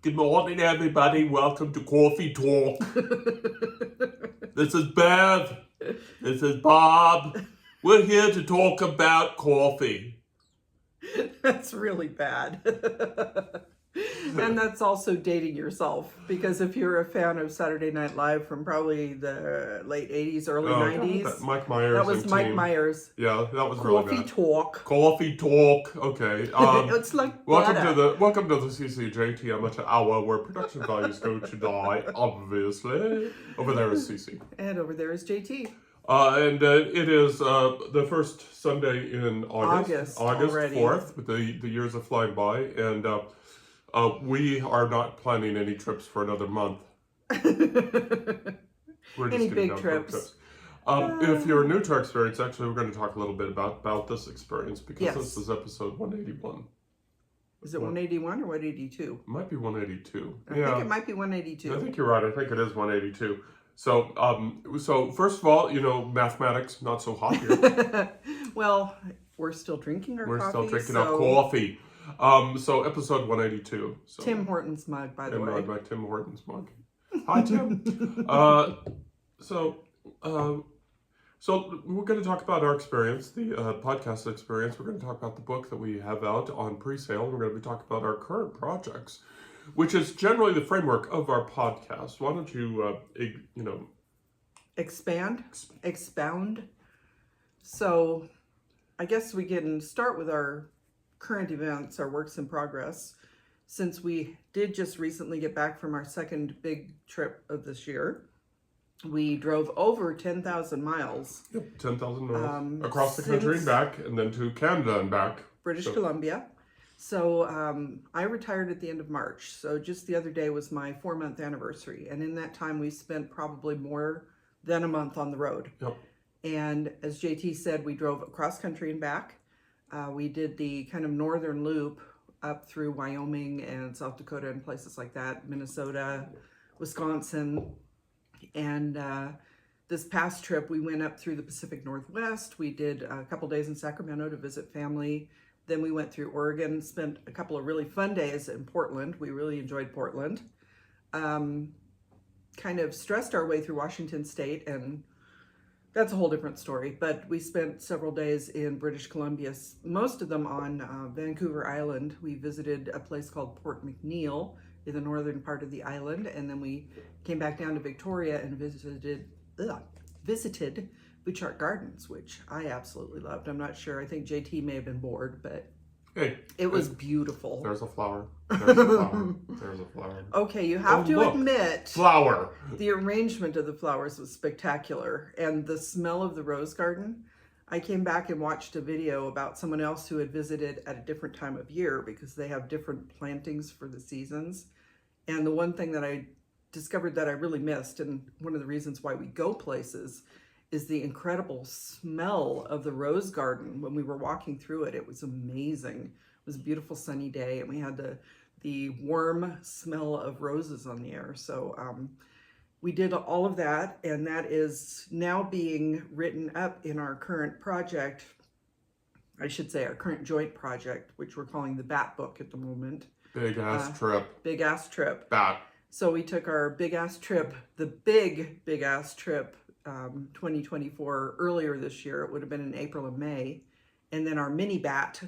Good morning, everybody. Welcome to Coffee Talk. This is Bev. This is Bob. We're here to talk about coffee. That's really bad. And that's also dating yourself, because if you're a fan of Saturday Night Live from probably the late 80s, early 90s. God, Mike Myers. That was Mike Myers. Yeah, that was really Coffee bad. Talk. Coffee Talk. Okay. It's like welcome to the CCJT Amateur Hour, where production values go to die. Obviously, over there is CC, and over there is JT. And it is the first Sunday in August already. 4th. The years are flying by, and we are not planning any trips for another month. We're just Any big trips? If you're new to our experience, actually, we're going to talk a little bit about this experience, because this is episode 181. Is it 181 or 182? It might be 182. I think it might be 182. I think you're right. I think it is 182. So first of all, mathematics, not so hot here. Well, we're still drinking our coffee. We're still drinking our coffee. So episode 182. So, Tim Hortons mug, by the way. My Tim Hortons mug. Hi, Tim. So we're going to talk about our experience, the podcast experience. We're going to talk about the book that we have out on presale. We're going to be talking about our current projects, which is generally the framework of our podcast. Why don't you, expound? So I guess we can start with our current events, our works in progress, since we did just recently get back from our second big trip of this year. We drove over 10,000 miles. Yep, 10,000 miles across the country and back, and then to Canada and back. British Columbia. So I retired at the end of March. So just the other day was my 4-month anniversary. And in that time, we spent probably more than a month on the road. Yep. And as JT said, we drove across country and back. We did the kind of northern loop up through Wyoming and South Dakota and places like that, Minnesota, Wisconsin. And this past trip, we went up through the Pacific Northwest. We did a couple days in Sacramento to visit family. Then we went through Oregon, spent a couple of really fun days in Portland. We really enjoyed Portland. Kind of stressed our way through Washington State, and that's a whole different story. But we spent several days in British Columbia, most of them on Vancouver Island. We visited a place called Port McNeill in the northern part of the island, and then we came back down to Victoria and visited Butchart Gardens, which I absolutely loved. I'm not sure. I think JT may have been bored, but it was beautiful. There's a flower. There's a flower. There's a flower. Okay, you have to admit, flower. The arrangement of the flowers was spectacular, and the smell of the rose garden. I came back and watched a video about someone else who had visited at a different time of year, because they have different plantings for the seasons. And the one thing that I discovered that I really missed, and one of the reasons why we go places, is the incredible smell of the rose garden. When we were walking through it, it was amazing. It was a beautiful sunny day, and we had the warm smell of roses on the air. So we did all of that, and that is now being written up in our current project. I should say our current joint project, which we're calling the Bat Book at the moment. Big ass trip. Big ass trip. Bat. So we took our big ass trip, the big ass trip, 2024 earlier this year. It would have been in April and May. And then our mini bat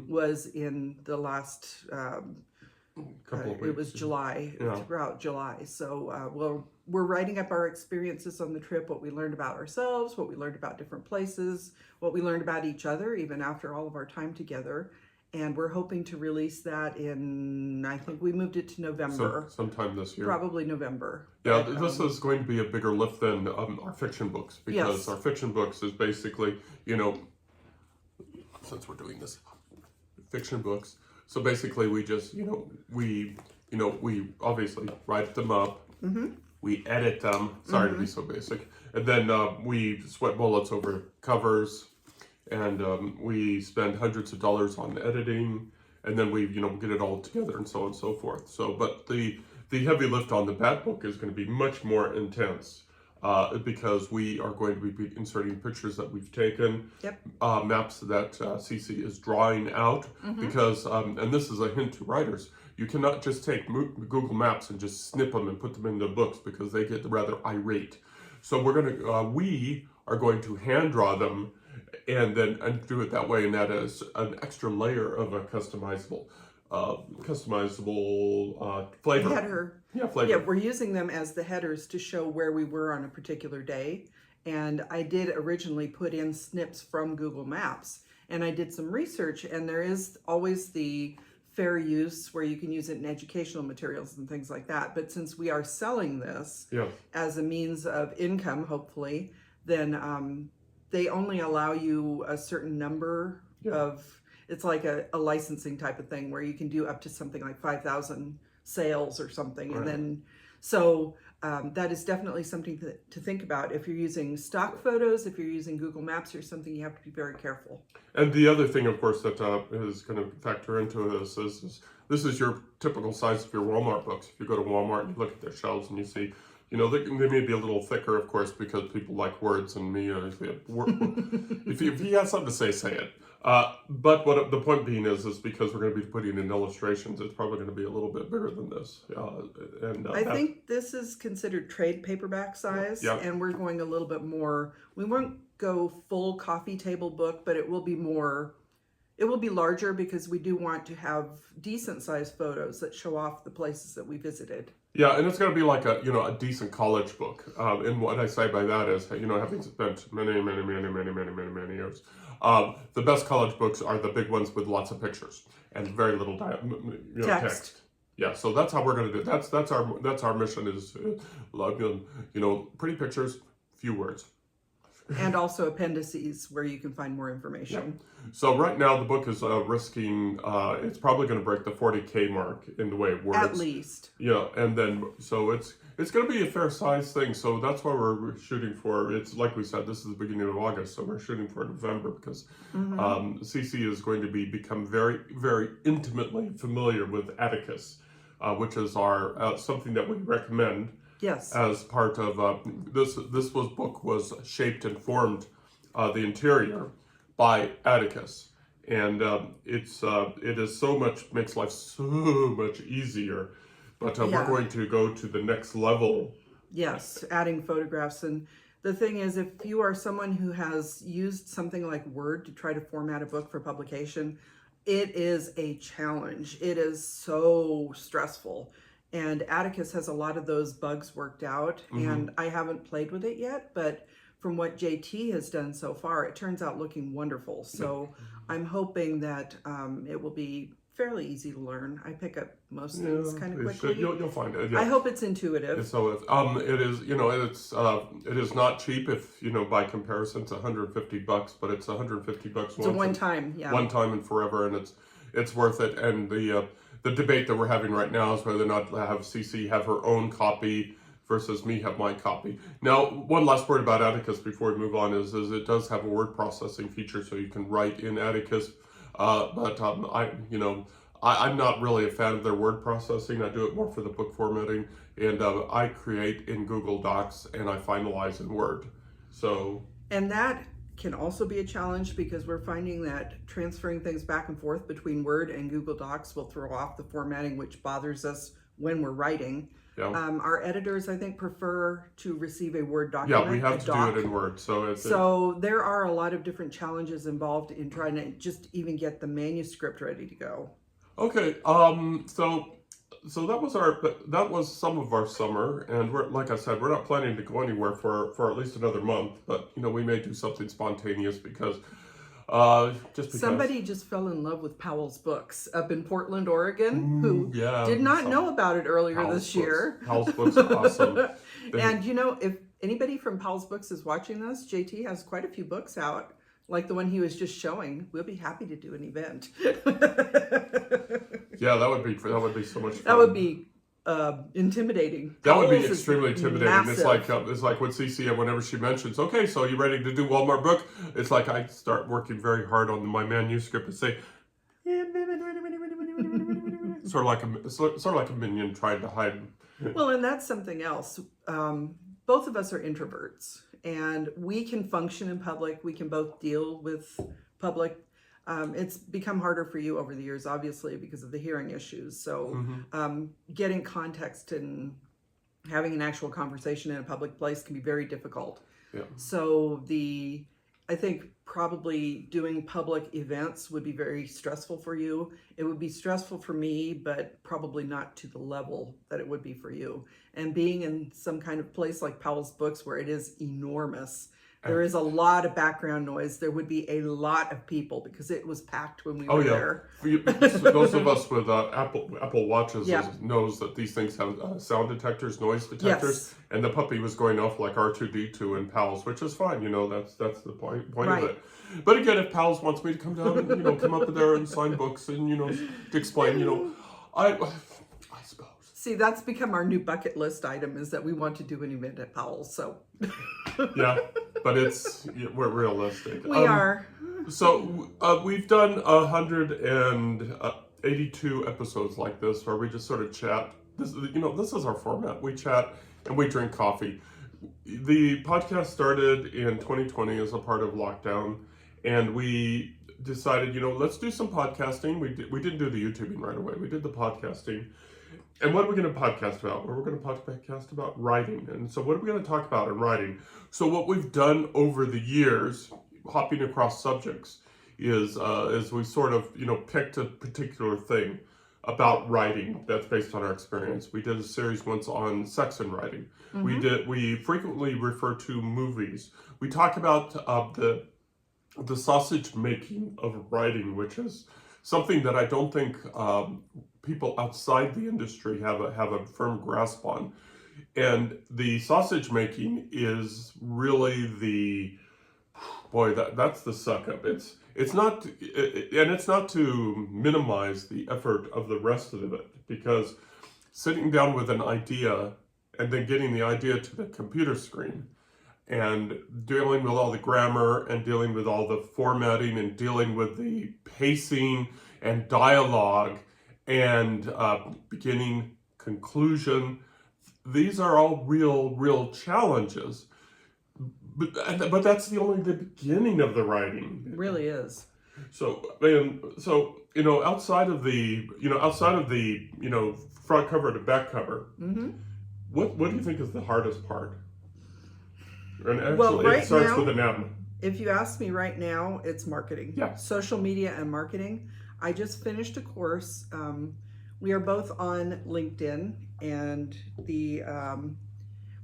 was in the last couple of weeks. It was July, throughout July. So we're writing up our experiences on the trip, what we learned about ourselves, what we learned about different places, what we learned about each other, even after all of our time together. And we're hoping to release that in, I think we moved it to November. Sometime this year. Probably November. Yeah, this is going to be a bigger lift than our fiction books, because our fiction books is basically, since we're doing this, fiction books. So basically we just, we obviously write them up. We edit them. Sorry to be so basic. And then we sweat bullets over covers. And we spend hundreds of dollars on editing, and then we, get it all together and so on and so forth. So, but the heavy lift on the Bat Book is going to be much more intense, because we are going to be inserting pictures that we've taken, maps that CC is drawing out, because, and this is a hint to writers, You cannot just take Google Maps and just snip them and put them in the books because they get rather irate. So we are going to hand draw them and do it that way, and that is an extra layer of a customizable flavor. Header. Yeah, flavor. Yeah, we're using them as the headers to show where we were on a particular day. And I did originally put in snips from Google Maps, and I did some research, and there is always the fair use where you can use it in educational materials and things like that. But since we are selling this as a means of income, hopefully, then they only allow you a certain number of, it's like a licensing type of thing where you can do up to something like 5,000 sales or something. Right. And then, so that is definitely something to think about. If you're using stock photos, if you're using Google Maps or something, you have to be very careful. And the other thing, of course, that is going to factor into this is this is your typical size of your Walmart books. If you go to Walmart and you look at their shelves and you see, you know, they may be a little thicker, of course, because people like words, and me, if you have something to say, say it. But what the point being is because we're going to be putting in illustrations, it's probably going to be a little bit bigger than this. I think this is considered trade paperback size, and we're going a little bit more. We won't go full coffee table book, but it will be more. It will be larger because we do want to have decent sized photos that show off the places that we visited. Yeah, and it's going to be like a decent college book. And what I say by that is, having spent many years, the best college books are the big ones with lots of pictures and very little text. Yeah, so that's how we're going to do it. That's our mission is, pretty pictures, few words. And also appendices where you can find more information. Yeah. So right now the book is risking, it's probably going to break the 40K mark in the way it words. At least. Yeah, and then, so it's going to be a fair size thing. So that's why we're shooting for, it's like we said, this is the beginning of August, so we're shooting for November because CC is going to become very, very intimately familiar with Atticus, which is our something that we recommend. Yes. As part of this book was shaped and formed the interior by Atticus, and it is so much, makes life so much easier. But we're going to go to the next level. Yes, adding photographs. And the thing is, if you are someone who has used something like Word to try to format a book for publication, it is a challenge. It is so stressful. And Atticus has a lot of those bugs worked out, and I haven't played with it yet, but from what JT has done so far, it turns out looking wonderful. So I'm hoping that it will be fairly easy to learn. I pick up most things kind of quickly. You'll find it. Yeah. I hope it's intuitive. So it is, it is not cheap if, by comparison, it's $150, but it's $150 It's a one time, one time and forever, and it's worth it. And the debate that we're having right now is whether or not to have CC have her own copy versus me have my copy. Now, one last word about Atticus before we move on is it does have a word processing feature, so you can write in Atticus. But I'm not really a fan of their word processing. I do it more for the book formatting, and I create in Google Docs and I finalize in Word. And that can also be a challenge because we're finding that transferring things back and forth between Word and Google Docs will throw off the formatting, which bothers us when we're writing. Yeah. Our editors, I think, prefer to receive a Word document. Yeah, we have to do it in Word. So there are a lot of different challenges involved in trying to just even get the manuscript ready to go. Okay, so that was some of our summer, and like I said, we're not planning to go anywhere for at least another month. But we may do something spontaneous because somebody just fell in love with Powell's books up in Portland, Oregon, who did not know about it earlier this year. Powell's books are awesome. And if anybody from Powell's Books is watching this, JT has quite a few books out, like the one he was just showing. We'll be happy to do an event. Yeah, that would be so much fun. That would be intimidating. That would be extremely intimidating. Massive. It's like with CC, whenever she mentions, okay, so you ready to do Walmart book? It's like I start working very hard on my manuscript and say, sort of like a minion trying to hide. Well, and that's something else. Both of us are introverts, and we can function in public. We can both deal with public. It's become harder for you over the years, obviously, because of the hearing issues. So Mm-hmm. getting context and having an actual conversation in a public place can be very difficult. Yeah. So I think probably doing public events would be very stressful for you. It would be stressful for me, but probably not to the level that it would be for you. And being in some kind of place like Powell's Books, where it is enormous, there is a lot of background noise. There would be a lot of people because it was packed when we were there. Those of us with Apple Watches Yeah. knows that these things have sound detectors, noise detectors, Yes. and the puppy was going off like R2D2 in Pals, which is fine. That's the point Right. of it. But again, if Pals wants me to come down and come up there and sign books and to explain, I suppose. See, that's become our new bucket list item, is that we want to do an event at Powell's. So Yeah, but we're realistic. we are. So we've done 182 episodes like this, where we just sort of chat. This is our format. We chat and we drink coffee. The podcast started in 2020 as a part of lockdown, and we decided, let's do some podcasting. We didn't do the YouTubing right away. We did the podcasting. And what are we going to podcast about? We're going to podcast about writing. And so what are we going to talk about in writing? So what we've done over the years, hopping across subjects, is we sort of, picked a particular thing about writing that's based on our experience. We did a series once on sex and writing. Mm-hmm. We frequently refer to movies. We talk about the sausage making of writing, which is something that I don't think people outside the industry have a firm grasp on. And the sausage making is really that's the suck up. It's not to minimize the effort of the rest of it, because sitting down with an idea and then getting the idea to the computer screen and dealing with all the grammar and dealing with all the formatting and dealing with the pacing and dialogue and beginning, conclusion, these are all real challenges. But that's only the beginning of the writing. It really is. So outside of the front cover to back cover, Mm-hmm. what do you think is the hardest part? And actually, Well, right it starts now, with an M. If you ask me right now, it's marketing. Yeah. Social media and marketing. I just finished a course. We are both on LinkedIn, and the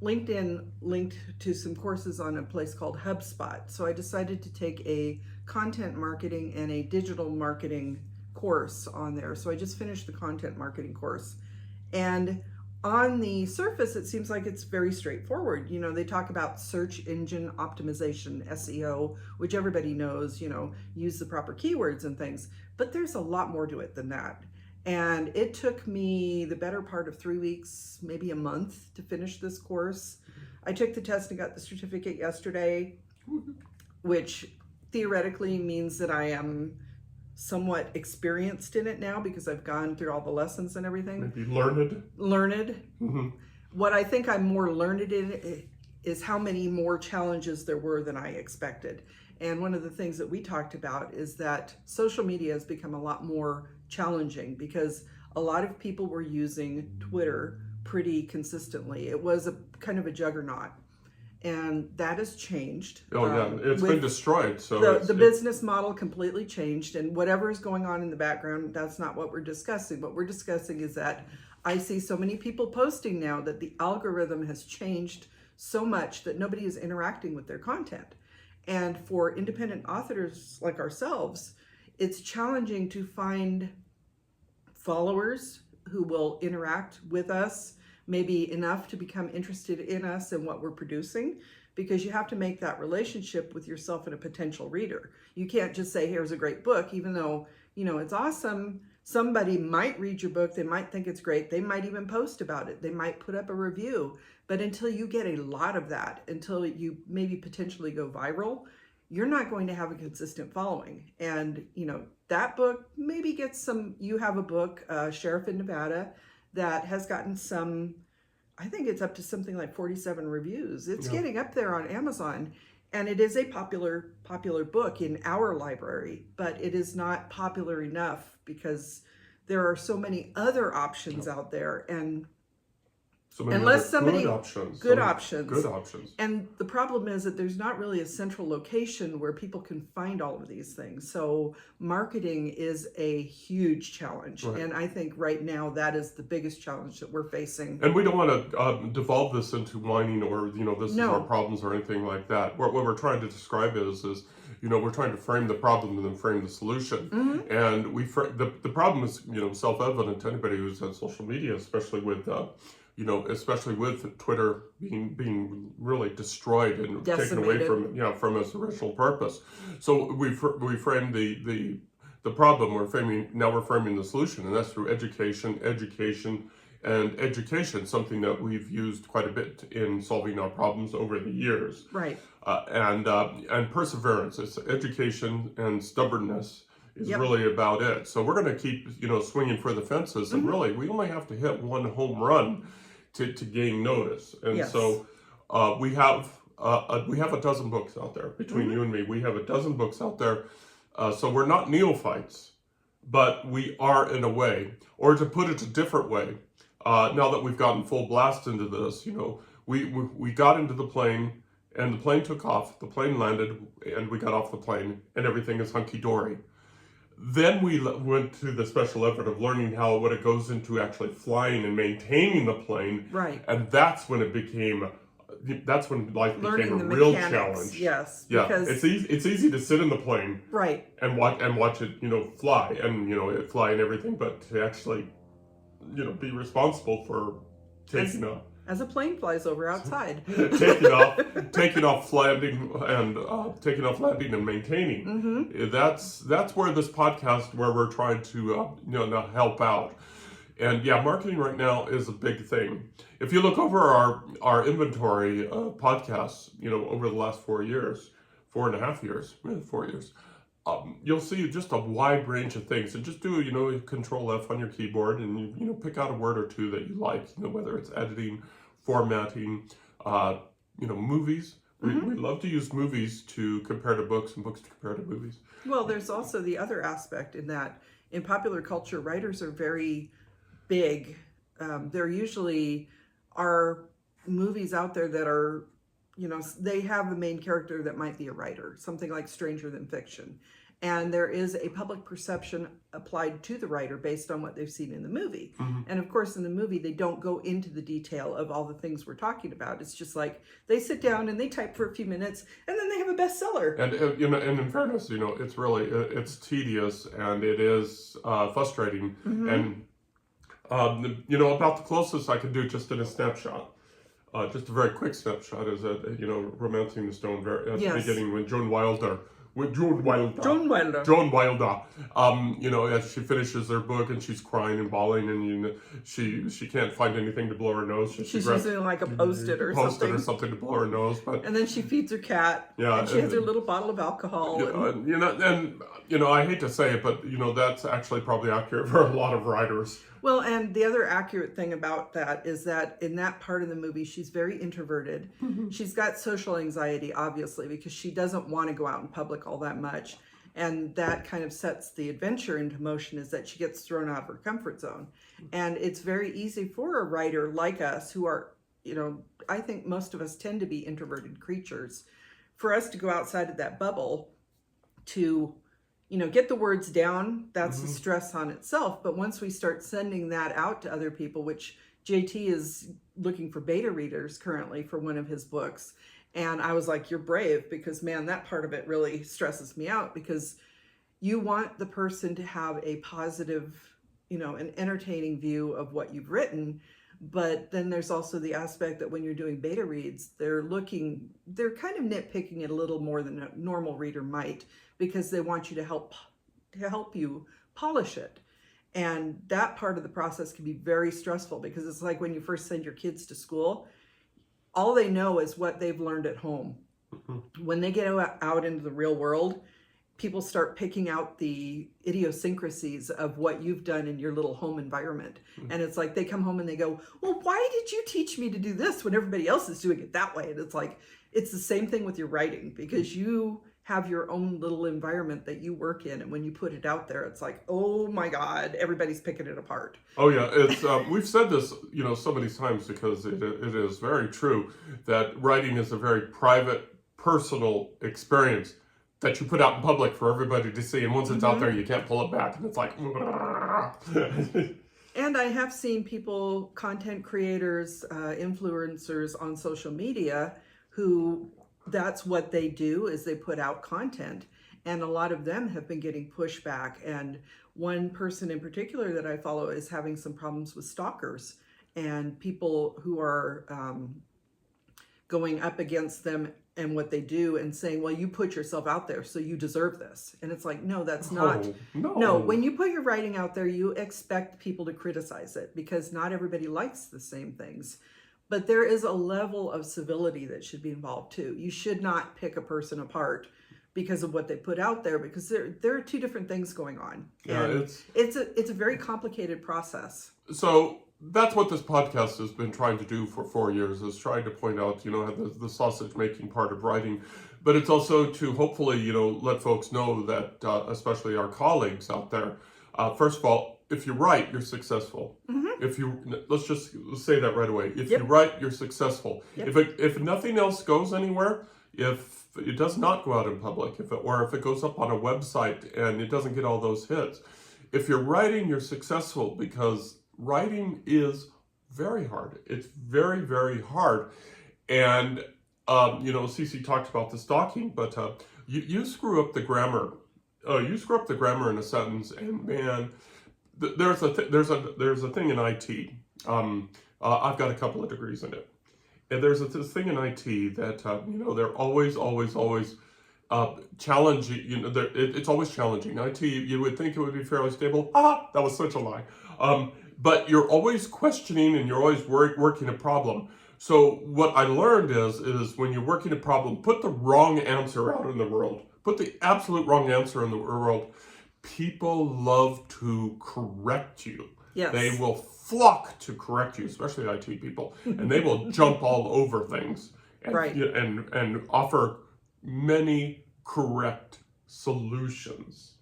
LinkedIn linked to some courses on a place called HubSpot. So I decided to take a content marketing and a digital marketing course on there. So I just finished the content marketing course. And on the surface, it seems like it's very straightforward. They talk about search engine optimization, SEO, which everybody knows, use the proper keywords and things. But there's a lot more to it than that. And it took me the better part of 3 weeks, maybe a month, to finish this course. I took the test and got the certificate yesterday, which theoretically means that I am somewhat experienced in it now, because I've gone through all the lessons and everything. Maybe learned. Mm-hmm. What I think I'm more learned in is how many more challenges there were than I expected. And one of the things that we talked about is that social media has become a lot more challenging, because a lot of people were using Twitter pretty consistently. It was a kind of a juggernaut, and that has changed. Oh yeah, it's been destroyed. So the business model completely changed, and whatever is going on in the background, that's not what we're discussing. What we're discussing is that I see so many people posting now that the algorithm has changed so much that nobody is interacting with their content. And for independent authors like ourselves, it's challenging to find followers who will interact with us, maybe enough to become interested in us and what we're producing, because you have to make that relationship with yourself and a potential reader. You can't just say, here's a great book, even though, it's awesome. Somebody might read your book, they might think it's great, they might even post about it, they might put up a review, but until you get a lot of that, until you maybe potentially go viral, you're not going to have a consistent following. And, that book maybe gets you have a book, Sheriff in Nevada, that has gotten some, I think it's up to something like 47 reviews. It's getting up there on Amazon. And it is a popular book in our library, but it is not popular enough because there are so many other options out there, and So many unless other somebody good options. Good options. And the problem is that there's not really a central location where people can find all of these things. So marketing is a huge challenge. Right. And I think right now that is the biggest challenge that we're facing. And we don't want to devolve this into whining or, this is our problems or anything like that. What we're trying to describe is, we're trying to frame the problem and then frame the solution. Mm-hmm. And the problem is, self-evident to anybody who's on social media, especially with Twitter being really destroyed and taken away from its original purpose. So we frame the problem. We're framing the solution, and that's through education, something that we've used quite a bit in solving our problems over the years. Right. And perseverance. It's education and stubbornness is really about it. So we're going to keep, swinging for the fences, and really we only have to hit one home run to gain notice. And so we have a dozen books out there between you and me. We have a dozen books out there. So we're not neophytes, but we are in a way. Or to put it a different way, now that we've gotten full blast into this, we got into the plane, and the plane took off, the plane landed, and we got off the plane, and everything is hunky-dory. Then we went to the special effort of learning what it goes into actually flying and maintaining the plane. Right. And that's when life learning became a real mechanics, challenge. Yes. Yeah. Because It's easy to sit in the plane. Right. And watch it, fly and, it fly and everything, but to actually, be responsible for taking off. As a plane flies over outside. taking off landing and maintaining. Mm-hmm. That's where this podcast, where we're trying to help out. And marketing right now is a big thing. If you look over our inventory podcasts, over the last 4 years, 4.5 years, 4 years, you'll see just a wide range of things. And just do Control F on your keyboard, and you pick out a word or two that you like. Whether it's editing, formatting, movies. Mm-hmm. We love to use movies to compare to books, and books to compare to movies. Well, there's also the other aspect in that in popular culture, writers are very big. There usually are movies out there that are, they have a main character that might be a writer, something like Stranger Than Fiction. And there is a public perception applied to the writer based on what they've seen in the movie. Mm-hmm. And of course, in the movie, they don't go into the detail of all the things we're talking about. It's just like they sit down and they type for a few minutes, and then they have a bestseller. And and in fairness, it's really it's tedious, and it is frustrating. Mm-hmm. And about the closest I can do just in a snapshot. Just a very quick snapshot is Romancing the Stone at the beginning when Joan Wilder. As she finishes her book and she's crying and bawling, and she can't find anything to blow her nose. She's using like a Post-it or something to blow her nose. and then she feeds her cat. Yeah, and she has her little bottle of alcohol. I hate to say it, but that's actually probably accurate for a lot of writers. Well, and the other accurate thing about that is that in that part of the movie, she's very introverted. Mm-hmm. She's got social anxiety, obviously, because she doesn't want to go out in public all that much. And that kind of sets the adventure into motion, is that she gets thrown out of her comfort zone. And it's very easy for a writer like us who are, I think most of us tend to be introverted creatures, for us to go outside of that bubble to get the words down. That's Mm-hmm. a stress on itself. But once we start sending that out to other people, which JT is looking for beta readers currently for one of his books. And I was like, you're brave, because man, that part of it really stresses me out, because you want the person to have a positive, an entertaining view of what you've written. But then there's also the aspect that when you're doing beta reads, they're kind of nitpicking it a little more than a normal reader might, because they want you to help you polish it. And that part of the process can be very stressful, because it's like when you first send your kids to school, all they know is what they've learned at home. Mm-hmm. When they get out into the real world, people start picking out the idiosyncrasies of what you've done in your little home environment. And it's like they come home and they go, well, why did you teach me to do this when everybody else is doing it that way? And it's like, it's the same thing with your writing, because you have your own little environment that you work in. And when you put it out there, it's like, oh my God, everybody's picking it apart. Oh yeah, it's we've said this, so many times, because it is very true that writing is a very private, personal experience that you put out in public for everybody to see. And once it's out there, you can't pull it back. And it's like, and I have seen people, content creators, influencers on social media, who that's what they do, is they put out content. And a lot of them have been getting pushback. And one person in particular that I follow is having some problems with stalkers and people who are going up against them and what they do and saying, well, you put yourself out there, so you deserve this. And it's like, no, that's not. No, when you put your writing out there, you expect people to criticize it, because not everybody likes the same things. But there is a level of civility that should be involved too. You should not pick a person apart because of what they put out there, because there are two different things going on. Yeah, and it's a very complicated process. So that's what this podcast has been trying to do for 4 years, is trying to point out, the sausage making part of writing. But it's also to hopefully, let folks know that, especially our colleagues out there, first of all, if you write, you're successful. Let's just say that right away. If you write, you're successful. If nothing else goes anywhere, if it does not go out in public, if it goes up on a website and it doesn't get all those hits, if you're writing, you're successful, because writing is very hard. It's very, very hard. And, Cece talked about the stalking, but you screw up the grammar. You screw up the grammar in a sentence, and man, there's a thing in IT. I've got a couple of degrees in it. And there's this thing in IT that, they're always challenging. It's always challenging. IT, you would think it would be fairly stable. That was such a lie. But you're always questioning, and you're always working a problem. So what I learned is when you're working a problem, put the wrong answer out in the world. Put the absolute wrong answer in the world. People love to correct you. Yes. They will flock to correct you, especially IT people, and they will jump all over things and, right. and offer many correct solutions.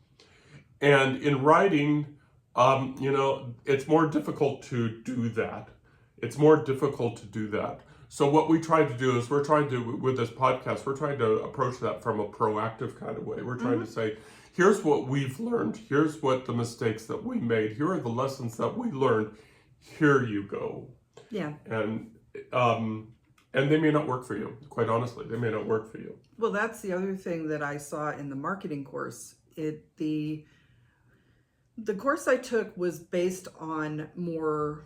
And in writing, it's more difficult to do that. So what we try to do is with this podcast, we're trying to approach that from a proactive kind of way. We're trying to say, here's what we've learned. Here's what the mistakes that we made. Here are the lessons that we learned. Here you go. Yeah. And they may not work for you. Quite honestly, they may not work for you. Well, that's the other thing that I saw in the marketing course. The course I took was based on more,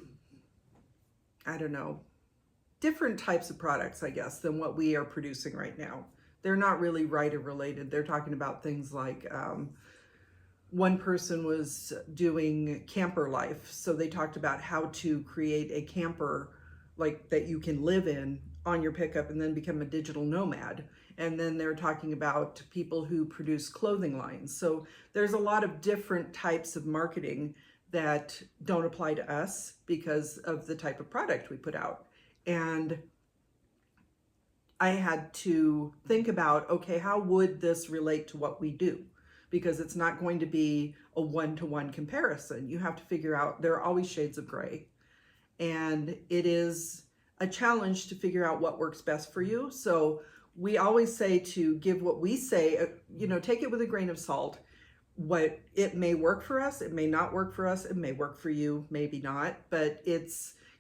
different types of products, I guess, than what we are producing right now. They're not really writer related. They're talking about things like, one person was doing camper life. So they talked about how to create a camper like that you can live in on your pickup and then become a digital nomad. And then they're talking about people who produce clothing lines. So there's a lot of different types of marketing that don't apply to us because of the type of product we put out. And I had to think about, okay, how would this relate to what we do? Because it's not going to be a one-to-one comparison. You have to figure out, there are always shades of gray. And it is a challenge to figure out what works best for you. So we always say to give what we say, take it with a grain of salt. What it may work for us, it may not work for us, it may work for you, maybe not, but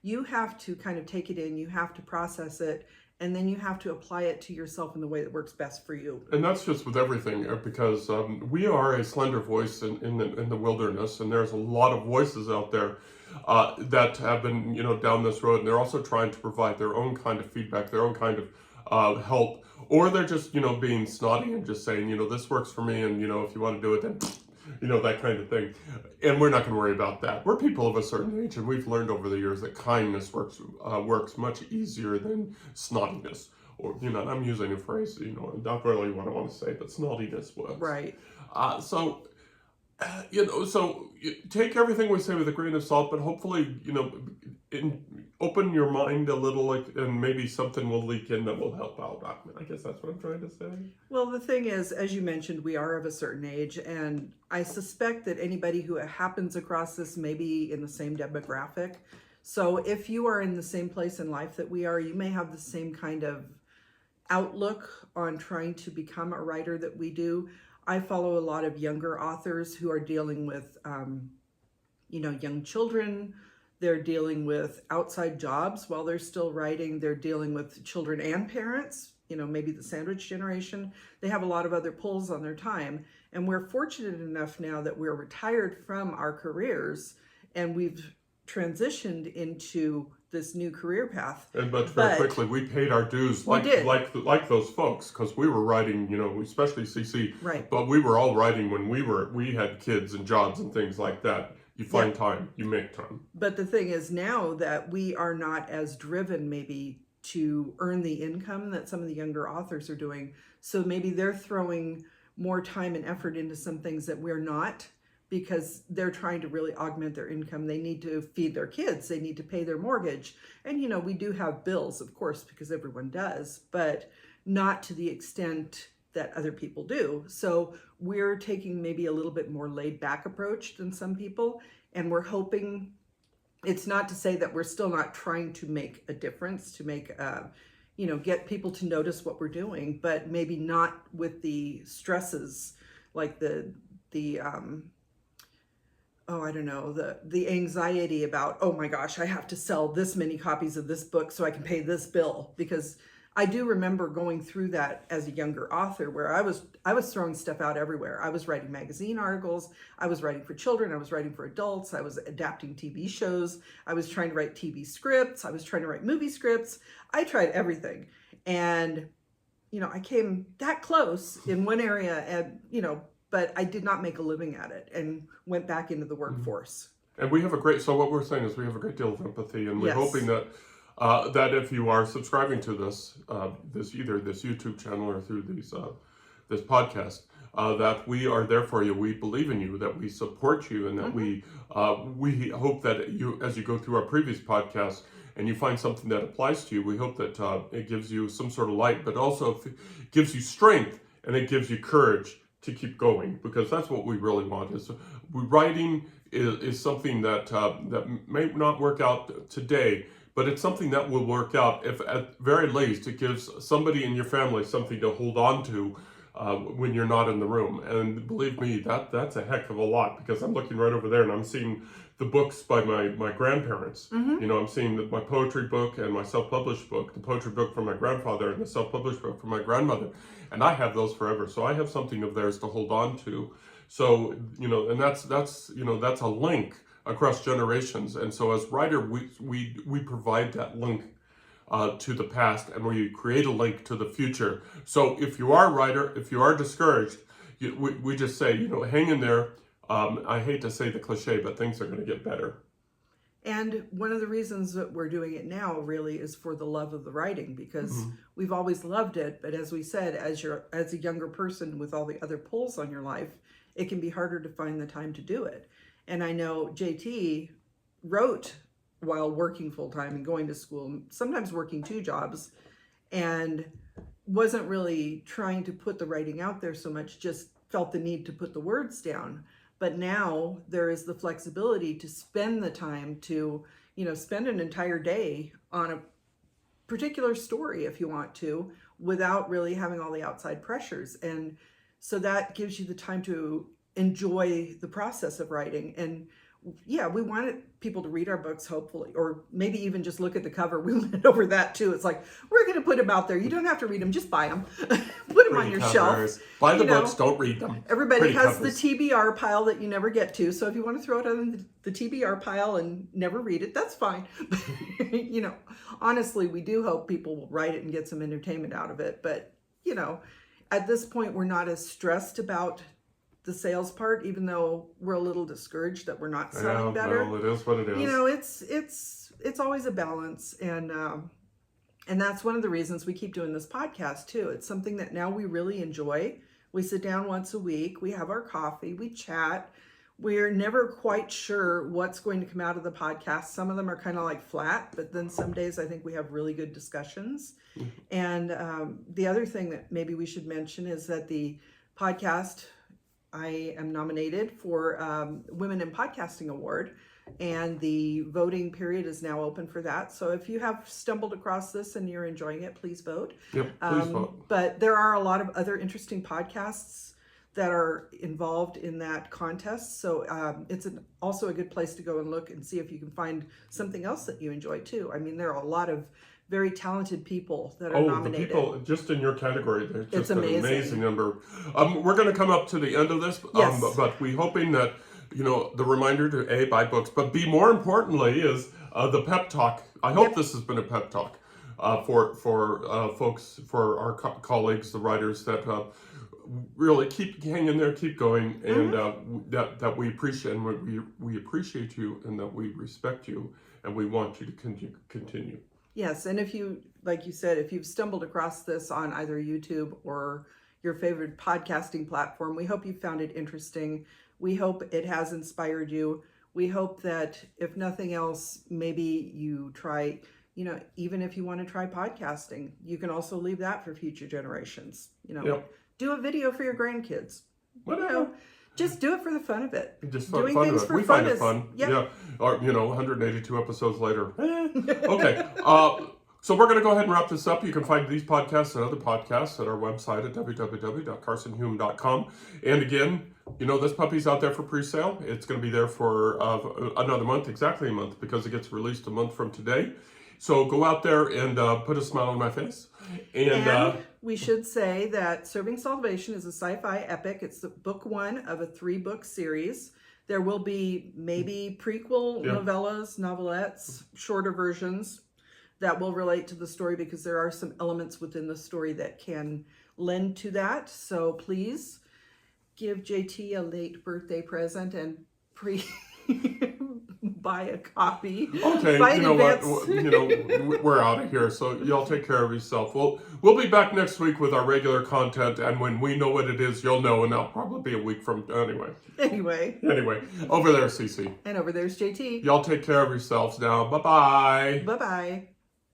you have to kind of take it in, you have to process it, and then you have to apply it to yourself in the way that works best for you. And that's just with everything, because we are a slender voice in the wilderness, and there's a lot of voices out there that have been, down this road, and they're also trying to provide their own kind of feedback, their own kind of help, or they're just, being snotty and just saying, this works for me, and, if you want to do it, then, that kind of thing. And we're not going to worry about that. We're people of a certain age, and we've learned over the years that kindness works much easier than snottiness. Or, I'm using a phrase, not really what I want to say, but snottiness works. Right. So so take everything we say with a grain of salt, but hopefully, open your mind a little, and maybe something will leak in that will help out. I guess that's what I'm trying to say. Well, the thing is, as you mentioned, we are of a certain age, and I suspect that anybody who happens across this may be in the same demographic. So if you are in the same place in life that we are, you may have the same kind of outlook on trying to become a writer that we do. I follow a lot of younger authors who are dealing with, young children. They're dealing with outside jobs while they're still writing. They're dealing with children and parents, maybe the sandwich generation. They have a lot of other pulls on their time. And we're fortunate enough now that we're retired from our careers and we've transitioned into this new career path. But very quickly, we paid our dues like those folks, because we were writing, especially CC. Right. But we were all writing when we had kids and jobs and things like that. You find time, you make time. But the thing is now that we are not as driven maybe to earn the income that some of the younger authors are doing. So maybe they're throwing more time and effort into some things that we're not, because they're trying to really augment their income. They need to feed their kids. They need to pay their mortgage. And, we do have bills, of course, because everyone does, but not to the extent that other people do. So we're taking maybe a little bit more laid back approach than some people. And we're hoping, it's not to say that we're still not trying to make a difference, to make, get people to notice what we're doing, but maybe not with the stresses like the anxiety about, oh my gosh, I have to sell this many copies of this book so I can pay this bill. Because I do remember going through that as a younger author, where I was throwing stuff out everywhere. I was writing magazine articles. I was writing for children. I was writing for adults. I was adapting TV shows. I was trying to write TV scripts. I was trying to write movie scripts. I tried everything. And, I came that close in one area and, but I did not make a living at it and went back into the workforce. And we have so what we're saying is we have a great deal of empathy, and we're hoping that that if you are subscribing to this either this YouTube channel or through this podcast, that we are there for you. We believe in you, that we support you, and that we hope that you, as you go through our previous podcasts and you find something that applies to you, we hope that it gives you some sort of light, but also it gives you strength and it gives you courage to keep going, because that's what we really want. Is writing is something that may not work out today, but it's something that will work out if, at very least, it gives somebody in your family something to hold on to when you're not in the room. And believe me, that's a heck of a lot, because I'm looking right over there and I'm seeing the books by my grandparents. I'm seeing my poetry book and my self-published book, the poetry book from my grandfather and the self-published book from my grandmother. And I have those forever. So I have something of theirs to hold on to. So, and that's a link across generations. And so as writer, we provide that link to the past, and we create a link to the future. So if you are a writer, if you are discouraged, we just say, hang in there. I hate to say the cliche, but things are going to get better. And one of the reasons that we're doing it now really is for the love of the writing, because we've always loved it. But as we said, as a younger person with all the other pulls on your life, it can be harder to find the time to do it. And I know JT wrote while working full-time and going to school, sometimes working 2 jobs, and wasn't really trying to put the writing out there so much, just felt the need to put the words down. But now there is the flexibility to spend the time to, spend an entire day on a particular story if you want to, without really having all the outside pressures. And so that gives you the time to enjoy the process of writing. And yeah, we wanted people to read our books, hopefully, or maybe even just look at the cover. We went over that too. It's like, we're going to put them out there. You don't have to read them. Just buy them. Put them on your shelf. Buy the books. Don't read them. Everybody has the TBR pile that you never get to. So if you want to throw it on the TBR pile and never read it, that's fine. Honestly, we do hope people will write it and get some entertainment out of it. But, at this point, we're not as stressed about the sales part, even though we're a little discouraged that we're not selling better. Well, it is what it is. It's always a balance, and that's one of the reasons we keep doing this podcast too. It's something that now we really enjoy. We sit down once a week. We have our coffee. We chat. We're never quite sure what's going to come out of the podcast. Some of them are kind of like flat, but then some days I think we have really good discussions. And the other thing that maybe we should mention is that the podcast, I am nominated for Women in Podcasting Award, and the voting period is now open for that. So if you have stumbled across this and you're enjoying it, please vote. Yep, please vote. But there are a lot of other interesting podcasts that are involved in that contest. So it's also a good place to go and look and see if you can find something else that you enjoy too. I mean, there are a lot of very talented people that are nominated. The people just in your category, there's just It's an amazing. amazing number. We're going to come up to the end of this, Yes. but we hoping that, the reminder to A, buy books, but B, more importantly, is the Pep Talk. I hope this has been a pep talk for folks, for our colleagues, the writers, that really keep hanging there, keep going, and that we appreciate, and we appreciate you, and that we respect you, and we want you to continue. Yes, and if you, like you said, if you've stumbled across this on either YouTube or your favorite podcasting platform, we hope you found it interesting. We hope it has inspired you. We hope that if nothing else, maybe you try, even if you want to try podcasting, you can also leave that for future generations. Yep. Do a video for your grandkids. Whatever. Just do it for the fun of it. Just Doing fun things of it. for We fun find it is- fun. Yep. Yeah. Or 182 episodes later. Okay. So we're going to go ahead and wrap this up. You can find these podcasts and other podcasts at our website at www.carsonhume.com. And again, this puppy's out there for pre-sale. It's going to be there for another month, exactly a month, because it gets released a month from today. So go out there and put a smile on my face. And we should say that Serving Salvation is a sci-fi epic. It's book 1 of a 3-book series. There will be maybe prequel novellas, novelettes, shorter versions that will relate to the story, because there are some elements within the story that can lend to that. So please give JT a late birthday present and buy a copy. Okay, Buy you in know what? advance. We're out of here, so y'all take care of yourself. We'll be back next week with our regular content, and when we know what it is, you'll know, and that'll probably be a week from Anyway, over there, Cece. and over there's JT. Y'all take care of yourselves now. Bye-bye. Bye-bye.